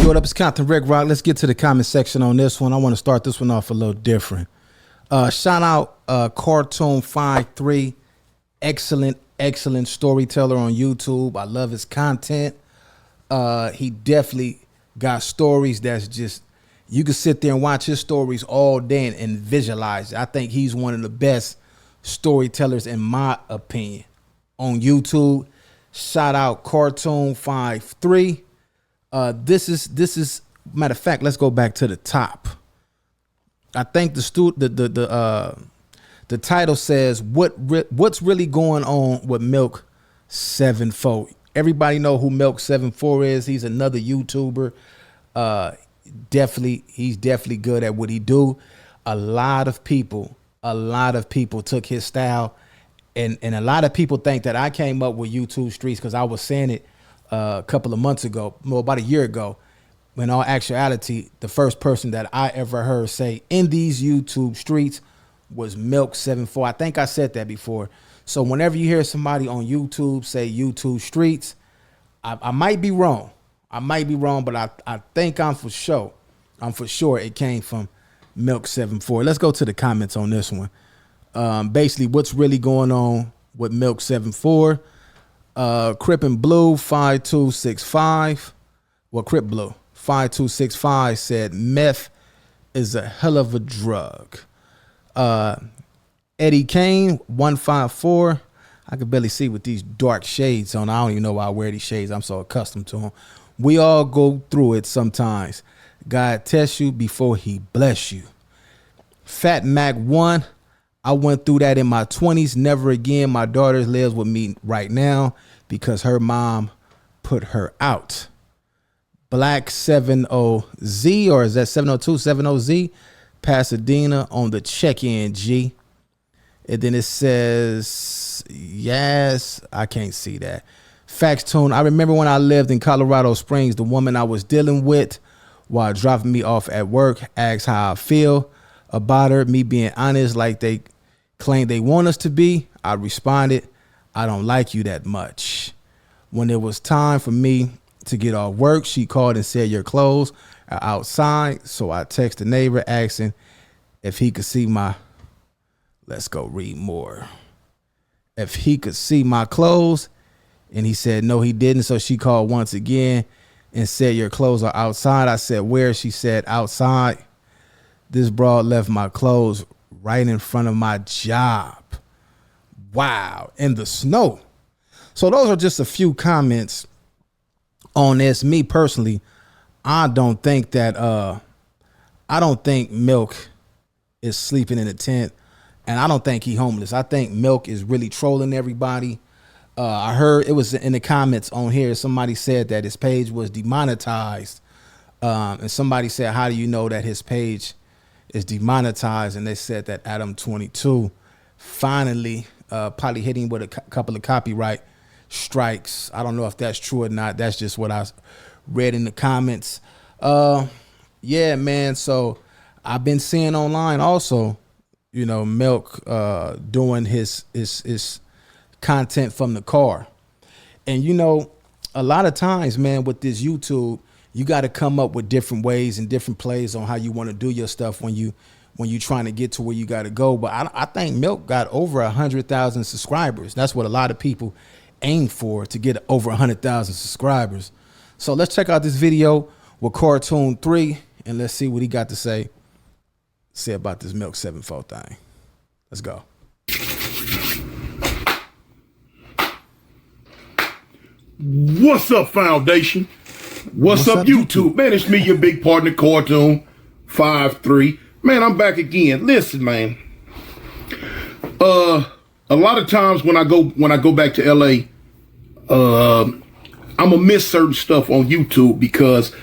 Yo, what up? It's Captain Rick Rock. Let's get to the comment section on this one. I want to start this one off a little different. Shout out Cartoon 53. Excellent storyteller on YouTube. I love his content. He definitely got stories that's just, you can sit there and watch his stories all day and visualize it. I think he's one of the best storytellers in my opinion on YouTube. Shout out Cartoon 53. This is matter of fact, let's go back to the top. I think the title says what's really going on with Milk 74. Everybody know who Milk 74 is. He's another YouTuber. He's definitely good at what he do. A lot of people took his style, and a lot of people think that I came up with YouTube Streets because I was saying it a couple of months ago, well, about a year ago. When all actuality, the first person that I ever heard say in these YouTube streets was Milk 74. I think I said that before. So whenever you hear somebody on YouTube say YouTube streets, I might be wrong. But I think I'm for sure it came from Milk 74. Let's go to the comments on this one. Basically, what's really going on with Milk 74? Crip and Blue 5265. Well, Crip Blue 5265 said meth is a hell of a drug. Eddie Kane 154. I can barely see with these dark shades on. I don't even know why I wear these shades. I'm so accustomed to them. We all go through it sometimes. God tests you before he bless you. Fat Mac 1. I went through that in my 20s. Never again. My daughter lives with me right now because her mom put her out. Black 70Z, or is that 702 70Z? Pasadena on the check-in, G. And then it says, yes, I can't see that. Fax Tune. I remember when I lived in Colorado Springs, the woman I was dealing with while dropping me off at work asked how I feel about her. Me being honest, like they claim they want us to be, I responded, I don't like you that much. When it was time for me to get off work, she called and said your clothes are outside. So I texted the neighbor asking if he could see my, let's go read more. If he could see my clothes, and he said no, he didn't. So she called once again and said your clothes are outside. I said where? She said outside. This broad left my clothes right in front of my job. Wow, in the snow. So those are just a few comments on this. Me personally, I don't think Milk is sleeping in a tent, and I don't think he homeless. I think Milk is really trolling everybody. I heard it was in the comments on here. Somebody said that his page was demonetized, and somebody said, "How do you know that his page is demonetized?" And they said that Adam 22 finally probably hit him with a couple of copyright strikes. I don't know if that's true or not. That's just what I read in the comments. Yeah, man. So I've been seeing online also, you know, Milk doing his content from the car. And you know, a lot of times, man, with this YouTube, you got to come up with different ways and different plays on how you want to do your stuff when you trying to get to where you got to go. But I think Milk got over 100,000 subscribers. That's what a lot of people aim for, to get over 100,000 subscribers. So let's check out this video with Cartoon 3 and let's see what he got to say about this Milk 74 thing. Let's go. What's up, Foundation? What's up, YouTube? Man, it's me, your big partner, Cartoon 53. Man, I'm back again. Listen, man. A lot of times when I go back to LA, I'm gonna miss certain stuff on YouTube because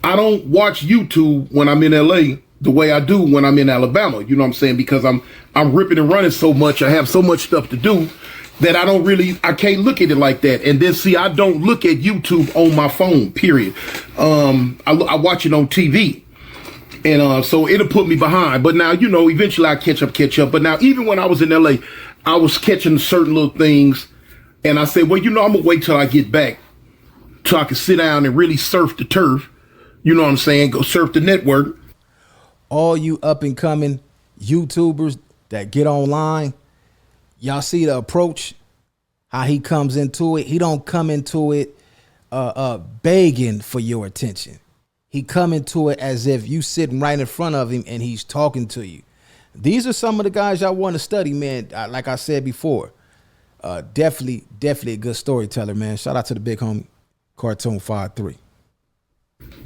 I don't watch YouTube when I'm in LA the way I do when I'm in Alabama. You know what I'm saying? Because I'm ripping and running so much. I have so much stuff to do that I can't look at it like that. And then see, I don't look at YouTube on my phone, period. I watch it on TV. And so it'll put me behind. But now, you know, eventually I catch up. But now, even when I was in LA, I was catching certain little things. And I said, well, you know, I'm going to wait till I get back, till I can sit down and really surf the turf, You know what I'm saying? Go surf the network. All you up and coming YouTubers that get online, y'all see the approach, how he comes into it. He don't come into it begging for your attention. He come into it as if you sitting right in front of him and he's talking to you. These are some of the guys y'all want to study, man. Like I said before, definitely a good storyteller, man. Shout out to the big homie, Cartoon 53.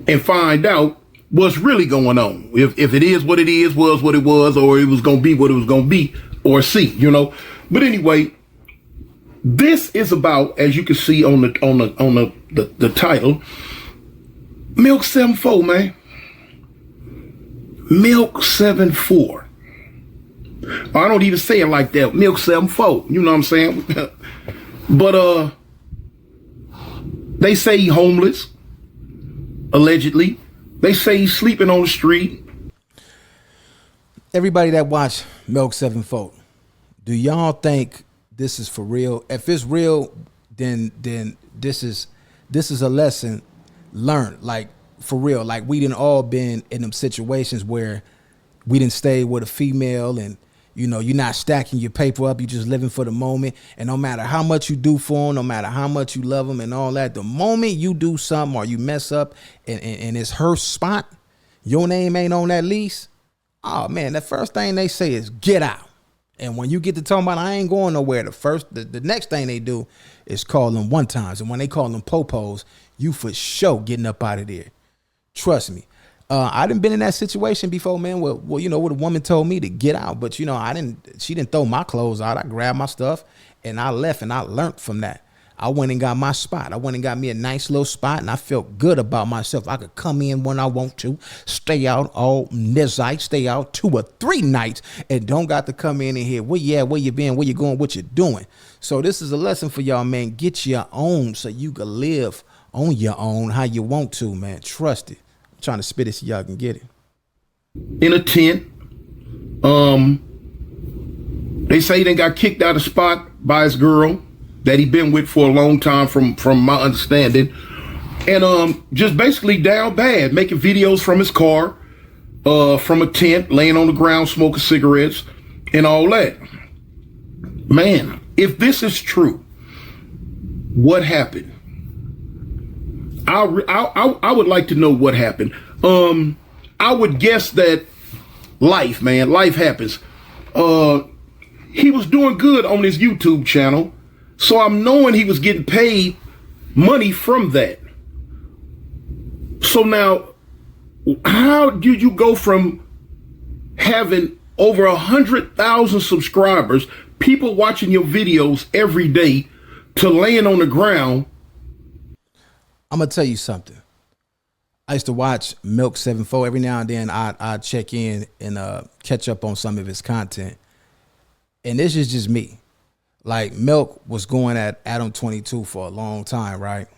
And find out what's really going on. If it is what it is, was what it was, or it was going to be what it was going to be, or see, you know. But anyway, this is about, as you can see on the title, Milk 74, man. Milk 74. I don't even say it like that. Milk 74. You know what I'm saying? But they say he homeless. Allegedly. They say he's sleeping on the street. Everybody that watch Milk 74, do y'all think this is for real? If it's real, then this is a lesson learned. Like, for real. Like, we didn't all been in them situations where we didn't stay with a female and, you know, you're not stacking your paper up. You're just living for the moment. And no matter how much you do for them, no matter how much you love them and all that, the moment you do something or you mess up and it's her spot, your name ain't on that lease. Oh, man, the first thing they say is get out. And when you get to talking about I ain't going nowhere, the next thing they do is call them one times. And when they call them popos, you for sure getting up out of there. Trust me. I done been in that situation before, man. Well, you know, where the woman told me to get out, but you know, she didn't throw my clothes out. I grabbed my stuff and I left, and I learned from that. I went and got my spot. I went and got me a nice little spot, and I felt good about myself. I could come in when I want to, stay out all night, stay out 2 or 3 nights, and don't got to come in and hear, where you at, where you been, where you going, what you doing. So this is a lesson for y'all, man. Get your own so you can live on your own how you want to, man. Trust it. Trying to spit it so y'all can get it. In a tent. They say he done got kicked out of spot by his girl that he been with for a long time, from my understanding. And just basically down bad, making videos from his car, from a tent, laying on the ground, smoking cigarettes and all that. Man, if this is true, what happened? I would like to know what happened. I would guess that life happens. He was doing good on his YouTube channel, so I'm knowing he was getting paid money from that. So now, how did you go from having over 100,000 subscribers, people watching your videos every day, to laying on the ground? I'm gonna tell you something. I used to watch Milk 74 every now and then. I'd check in and catch up on some of his content. And this is just me. Like, Milk was going at Adam 22 for a long time, right?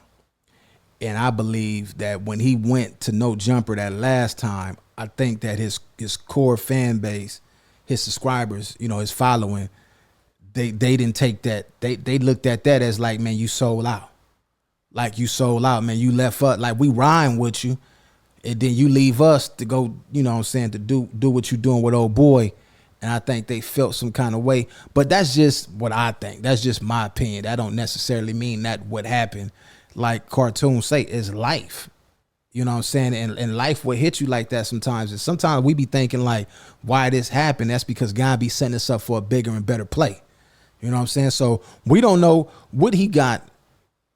And I believe that when he went to No Jumper that last time, I think that his core fan base, his subscribers, you know, his following, they didn't take that. They looked at that as like, man, you sold out. Like, you sold out, man. You left us. Like, we rhyme with you, and then you leave us to go, you know what I'm saying, to do what you doing with old boy. And I think they felt some kind of way. But that's just what I think. That's just my opinion. That don't necessarily mean that what happened. Like cartoons say, is life. You know what I'm saying? And life will hit you like that sometimes. And sometimes we be thinking like, why this happened? That's because God be setting us up for a bigger and better play. You know what I'm saying? So we don't know what he got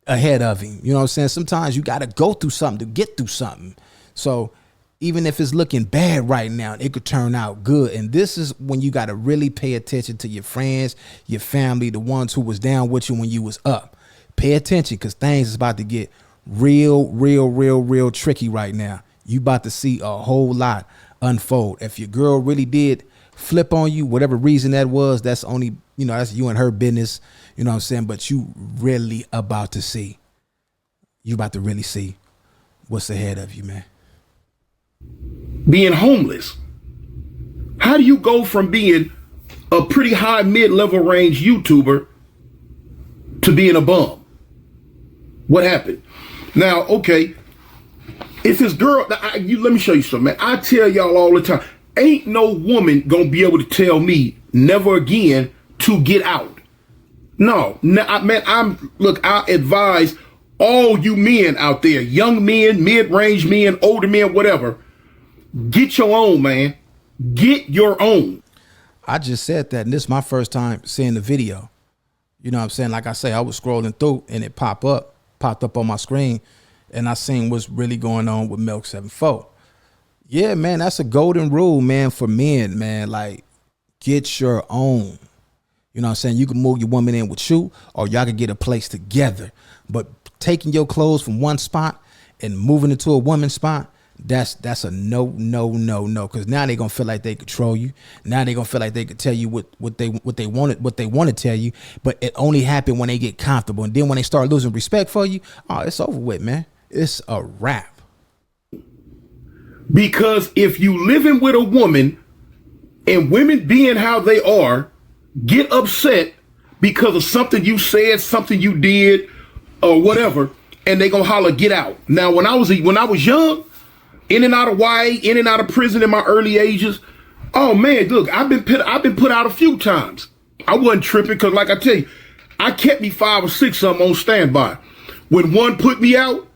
ahead of him. You know what I'm saying? Sometimes you got to go through something to get through something. So even if it's looking bad right now, it could turn out good. And this is when you got to really pay attention to your friends, your family, the ones who was down with you when you was up. Pay attention, because things is about to get real tricky right now. You about to see a whole lot unfold. If your girl really did flip on you, whatever reason that was, that's only, you know, that's you and her business. You know what I'm saying? But you really about to see. You about to really see what's ahead of you, man. Being homeless. How do you go from being a pretty high mid-level range YouTuber to being a bum? What happened? Now, okay, If it's girl, let me show you something, man. I tell y'all all the time, ain't no woman gonna be able to tell me never again to get out. No, man, I advise all you men out there, young men, mid-range men, older men, whatever, get your own, man. Get your own. I just said that, and this is my first time seeing the video. You know what I'm saying? Like I say, I was scrolling through and it popped up on my screen, and I seen what's really going on with Milk 74. Yeah, man, that's a golden rule, man, for men, man. Like, get your own. You know what I'm saying? You can move your woman in with you, or y'all can get a place together. But taking your clothes from one spot and moving it to a woman's spot, that's a no. Because now they're gonna feel like they control you. Now they're gonna feel like they could tell you what they want to tell you. But it only happened when they get comfortable. And then when they start losing respect for you, oh, it's over with, man. It's a wrap. Because if you living with a woman and women being how they are, get upset because of something you said, something you did, or whatever, and they gonna holler, get out. Now, when I was young, in and out of YA, in and out of prison in my early ages, oh man, look, I've been put out a few times. I wasn't tripping because, like I tell you, I kept me 5 or 6 of them on standby. When one put me out,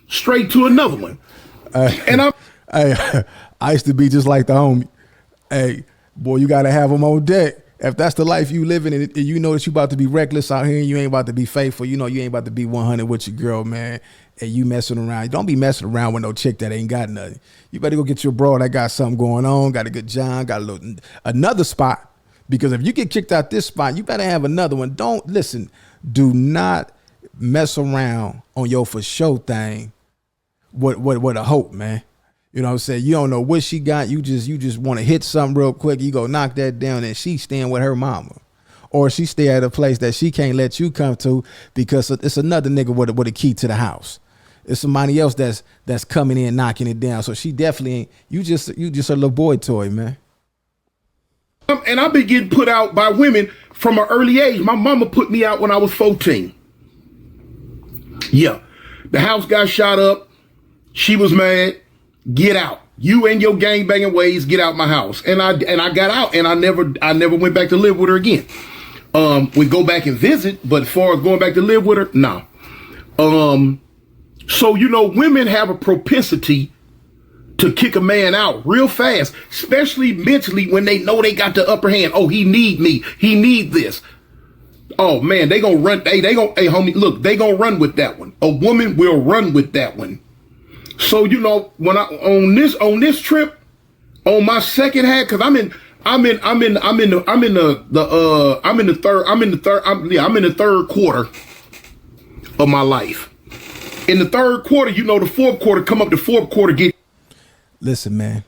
straight to another one. I used to be just like the homie. Hey, boy, you got to have them on deck. If that's the life you living and you know that you about to be reckless out here and you ain't about to be faithful, you know you ain't about to be 100 with your girl, man, and you messing around. Don't be messing around with no chick that ain't got nothing. You better go get your bro that got something going on, got a good job, got another spot. Because if you get kicked out this spot, you better have another one. Do not mess around on your for sure thing with a hope, man. You know what I'm saying? You don't know what she got. You just want to hit something real quick. You go knock that down and she staying with her mama. Or she stay at a place that she can't let you come to because it's another nigga with a key to the house. It's somebody else that's coming in knocking it down. So she definitely ain't, you just a little boy toy, man. And I've been getting put out by women from an early age. My mama put me out when I was 14. Yeah. The house got shot up. She was mad. Get out. You and your gangbanging ways, get out my house. And I got out, and I never went back to live with her again. We go back and visit, but as far as going back to live with her, no. So, you know, women have a propensity to kick a man out real fast, especially mentally when they know they got the upper hand. Oh, he need me. He need this. Oh man, they gonna run. Hey, homie, look, they gonna run with that one. A woman will run with that one. So, you know, when I on this trip, on my second hat, because I'm in the third quarter of my life. In the third quarter, you know, the fourth quarter come up. The fourth quarter get. Listen, man.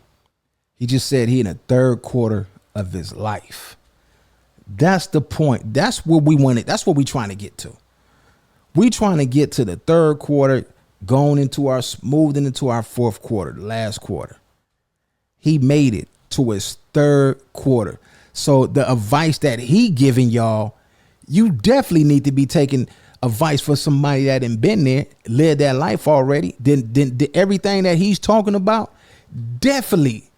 He just said he in the third quarter of his life. That's the point. That's what we wanted. That's what we trying to get to. We trying to get to the third quarter. Moving into our fourth quarter, the last quarter. He made it to his third quarter. So the advice that he giving y'all, you definitely need to be taking advice for somebody that ain't been there, lived that life already. Then everything that he's talking about, definitely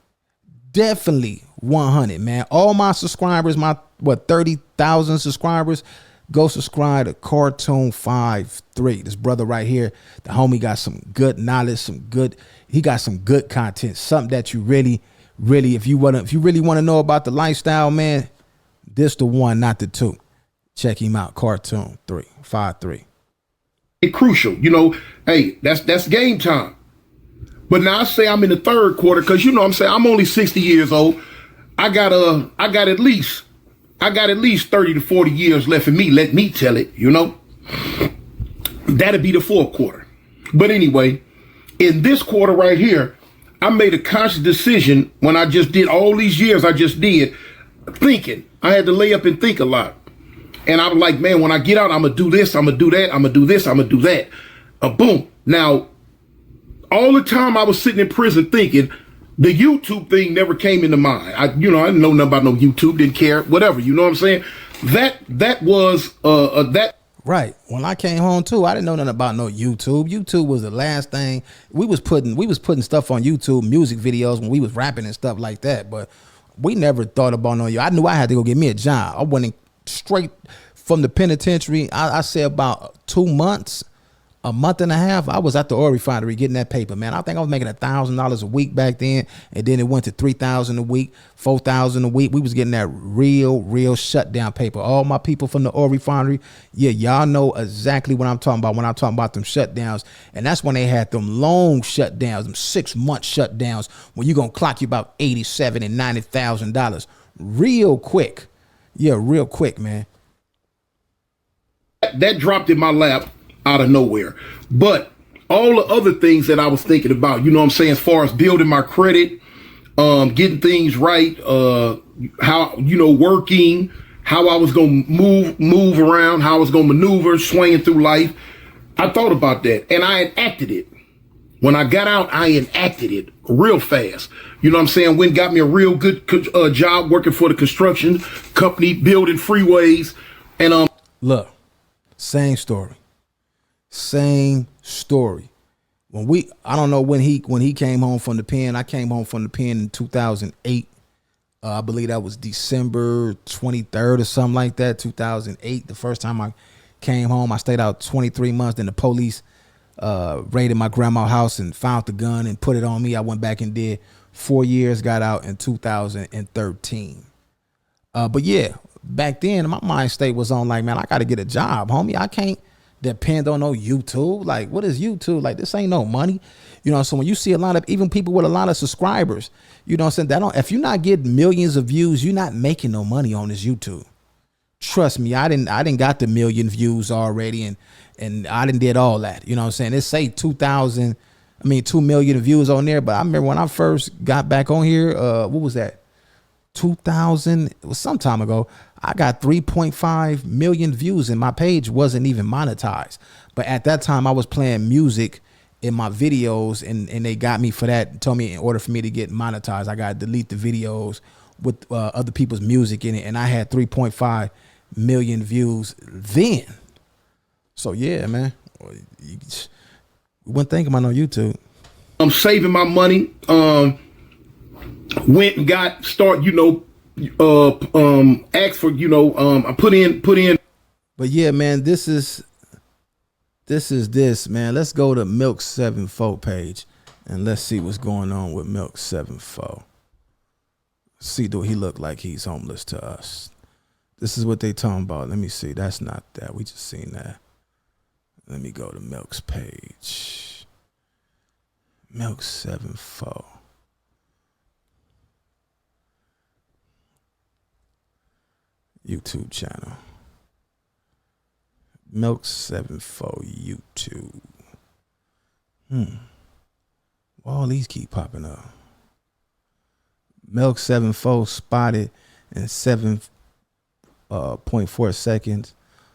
100, man. All my subscribers, my 30,000 subscribers, go subscribe to Cartoon 53. This brother right here, the homie got some good knowledge, he got some good content, something that you really, if you really want to know about the lifestyle, man, this the one, not the two. Check him out, Cartoon 53. It's crucial, you know. Hey, that's game time. But now I say I'm in the third quarter because, you know what I'm saying, I'm only 60 years old. I got at least 30 to 40 years left in me. Let me tell it, you know. That'd be the fourth quarter. But anyway, in this quarter right here, I made a conscious decision when I just did all these years I just did, thinking. I had to lay up and think a lot. And I was like, man, when I get out, I'm going to do this, I'm going to do that, I'm going to do this, I'm going to do that. Boom. Now, all the time I was sitting in prison thinking, the YouTube thing never came into mind. I didn't know nothing about no YouTube, didn't care, whatever. You know what I'm saying? That was that. Right. When I came home too, I didn't know nothing about no YouTube. YouTube was the last thing we was putting stuff on YouTube, music videos when we was rapping and stuff like that. But we never thought about no. I knew I had to go get me a job. I went in straight from the penitentiary. I say about 2 months. A month and a half, I was at the oil refinery getting that paper, man. I think I was making $1,000 a week back then, and then it went to $3,000 a week, $4,000 a week. We was getting that real shutdown paper. All my people from the oil refinery, yeah, y'all know exactly what I'm talking about when I'm talking about them shutdowns. And that's when they had them long shutdowns, them 6-month shutdowns, when you gonna clock you about $87,000 and $90,000 real quick. Yeah, real quick, man. That dropped in my lap out of nowhere. But all the other things that I was thinking about, you know what I'm saying, as far as building my credit, getting things right, how, you know, working, how I was going to move around, how I was going to maneuver, swinging through life. I thought about that and I enacted it. When I got out, I enacted it real fast. You know what I'm saying? Went got me a real good job working for the construction company, building freeways. And look, same story. Same story. I don't know when he came home from the pen. I came home from the pen in 2008. I believe that was December 23rd or something like that. 2008. The first time I came home, I stayed out 23 months. Then the police raided my grandma's house and found the gun and put it on me. I went back and did 4 years. Got out in 2013. But yeah, back then my mind state was on like, man, I got to get a job, homie. I can't depend on no YouTube. Like, what is YouTube? Like, this ain't no money. You know, so when you see a lot of, even people with a lot of subscribers, you know what I'm saying, if you're not getting millions of views, you're not making no money on this YouTube. Trust me, I didn't got the million views already, and I didn't did all that. You know what I'm saying? It say 2 million views on there, but I remember when I first got back on here, what was that? 2000, it was some time ago. I got 3.5 million views and my page wasn't even monetized. But at that time I was playing music in my videos and they got me for that. Told me in order for me to get monetized, I got to delete the videos with other people's music in it. And I had 3.5 million views then. So yeah, man, you wouldn't think about no YouTube. I'm saving my money. Went and asked for, I put in. But yeah, man, this is man. Let's go to Milk 74 page and let's see what's going on with Milk 74. See, do he look like he's homeless to us? This is what they talking about. Let me see. That's not that. We just seen that. Let me go to Milk's page. Milk 74. YouTube channel. Milk 74 YouTube. All these keep popping up. Milk 74 spotted in 7.4 seconds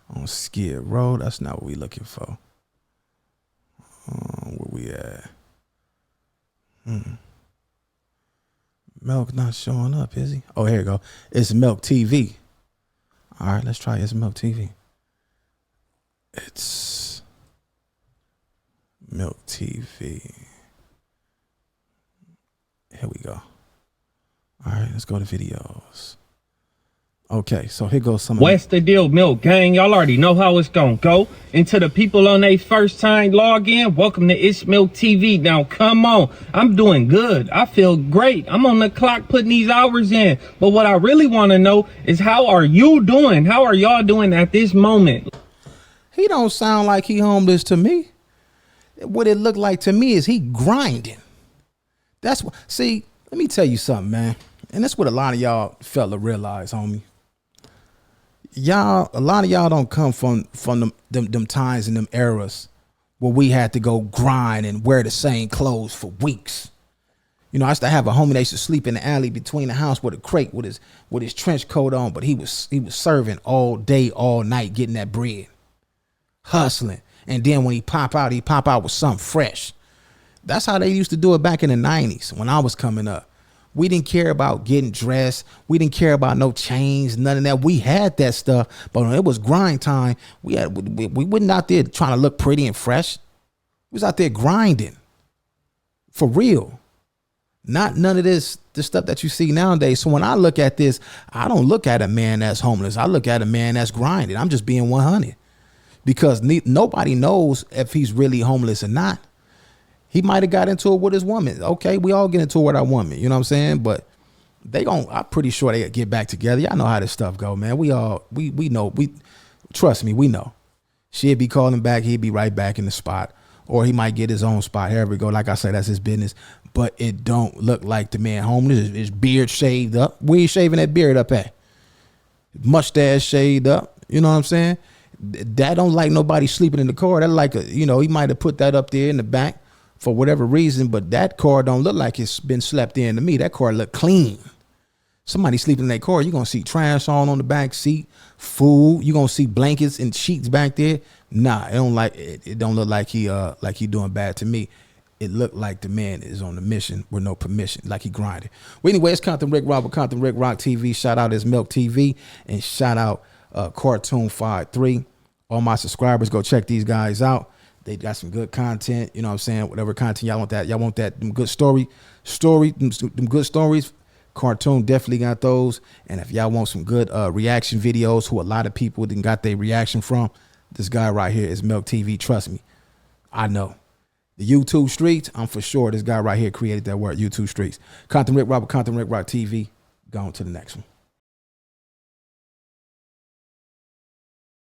on Skid Row. That's not what we looking for. Where we at? Milk not showing up, is he? Oh, here you go. It's Milk TV. All right, let's try It's Milk TV. It's Milk TV. Here we go. All right, let's go to videos. Okay, so here goes some. What's the deal, Milk Gang? Y'all already know how it's gonna go. And to the people on their first time login, welcome to It's Milk TV. Now, come on. I'm doing good. I feel great. I'm on the clock putting these hours in. But what I really want to know is how are you doing? How are y'all doing at this moment? He don't sound like he homeless to me. What it looked like to me is he grinding. That's what. See, let me tell you something, man. And that's what a lot of y'all fella realize, homie. A lot of y'all don't come from them times and them eras where we had to go grind and wear the same clothes for weeks. You know, I used to have a homie that used to sleep in the alley between the house with a crate with his trench coat on, but he was serving all day, all night, getting that bread, hustling. And then when he pop out with something fresh. That's how they used to do it back in the 90s when I was coming up. We didn't care about getting dressed. We didn't care about no chains, none of that. We had that stuff, but when it was grind time, we wasn't out there trying to look pretty and fresh. We was out there grinding for real. Not none of the stuff that you see nowadays. So when I look at this, I don't look at a man that's homeless. I look at a man that's grinding. I'm just being 100 because nobody knows if he's really homeless or not. He might have got into it with his woman. Okay, we all get into it with our woman. You know what I'm saying? But I'm pretty sure they get back together. Y'all know how this stuff go, man. We know. Trust me, we know. She'd be calling back. He'd be right back in the spot. Or he might get his own spot. Here we go. Like I said, that's his business. But it don't look like the man homeless. His beard shaved up. Where he shaving that beard up at? Mustache shaved up. You know what I'm saying? That don't like nobody sleeping in the car. That like he might have put that up there in the back for whatever reason. But that car don't look like it's been slept in to me. That car look clean. Somebody sleeping in that car, you're gonna see trash on the back seat, food. You're gonna see blankets and sheets back there. Nah, it don't look like he doing bad to me. It looked like the man is on a mission with no permission, like he grinded. Well, anyway, it's Compton Rick Rock with Compton Rick Rock TV. Shout out his Milk TV and shout out Cartoon 53. All my subscribers, go check these guys out. They got some good content. You know what I'm saying? Whatever content y'all want them good them good stories. Cartoon definitely got those. And if y'all want some good reaction videos, who a lot of people didn't got their reaction from, this guy right here is Milk TV. Trust me, I know. The YouTube streets, I'm for sure this guy right here created that word, YouTube streets. Compton Rick Rock with Compton Rick Rock TV. Go on to the next one.